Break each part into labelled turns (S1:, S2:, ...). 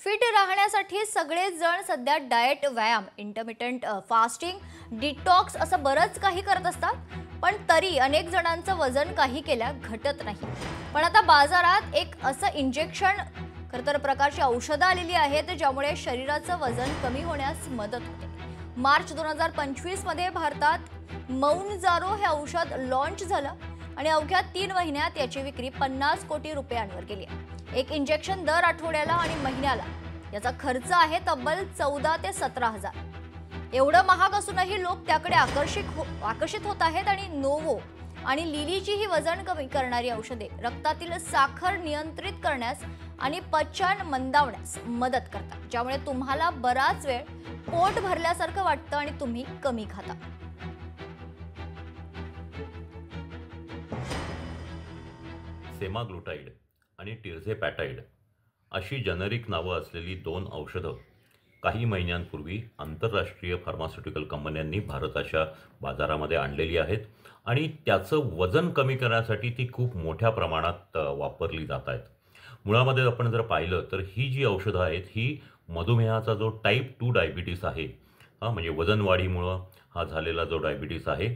S1: Fit राहण्यासाठी सगळेच जण सध्या डाएट, व्यायाम, इंटरमिटंट फास्टिंग, डिटॉक्स असं बरंच काही करत असतात. पण तरी अनेक जणांचं वजन काही केल्या घटत नाही. पण आता बाजारात एक असं इंजेक्शन, खरं तर प्रकारची औषधं आलेली आहेत ज्यामुळे शरीराचं वजन कमी होण्यास मदत होते. मार्च 2025 मध्ये भारतात मौनजारो हे औषध लॉन्च झालं आणि अवघ्या 3 महिन्यात याची विक्री 50 कोटी रुपयांवर गेली. एक इंजेक्शन दर आठवड्याला आणि महिन्याला याचा खर्च आहे तब्बल 14 ते 17 हजार. एवढं महाग असूनही लोक त्याकडे आकर्षित होत आहेत. आणि नोवो आणि लिलीची ही वजन कमी करणारी औषधे रक्तातील साखर नियंत्रित करण्यास आणि पचन मंदावण्यास मदत करतात, ज्यामुळे तुम्हाला बराच वेळ पोट भरल्यासारखं वाटतं आणि तुम्ही कमी खाता.
S2: सेमाग्लुटाइड आणि टिर्झेपॅटाइड अशी जेनेरिक नावं असलेली दोन औषधं काही महिन्यांपूर्वी आंतरराष्ट्रीय फार्मास्युटिकल कंपन्यांनी भारताच्या बाजारामध्ये आणलेली आहेत आणि त्याचं वजन कमी करण्यासाठी ती खूप मोठ्या प्रमाणात वापरली जात आहेत. मुळामध्ये आपण जर पाहिलं तर ही जी औषधं आहेत ही मधुमेहाचा जो टाईप 2 डायबिटीस आहे, म्हणजे वजनवाढीमुळं हा झालेला जो डायबिटीस आहे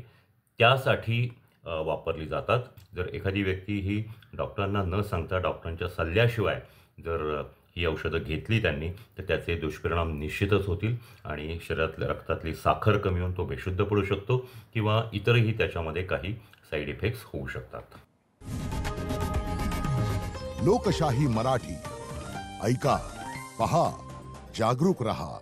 S2: त्यासाठी वापरली जातात. जर एखादी व्यक्ती ही डॉक्टरांना न सांगता डॉक्टरांच्या सल्ल्याशिवाय जर ही औषधं घेतली त्यांनी तर त्याचे दुष्परिणाम निश्चितच होतील आणि शरीरातल्या रक्तातली साखर कमी होऊन तो बेशुद्ध पडू शकतो किंवा इतरही त्याच्यामध्ये काही साईड इफेक्ट्स होऊ शकतात.
S3: लोकशाही मराठी ऐका, पहा, जागरूक रहा.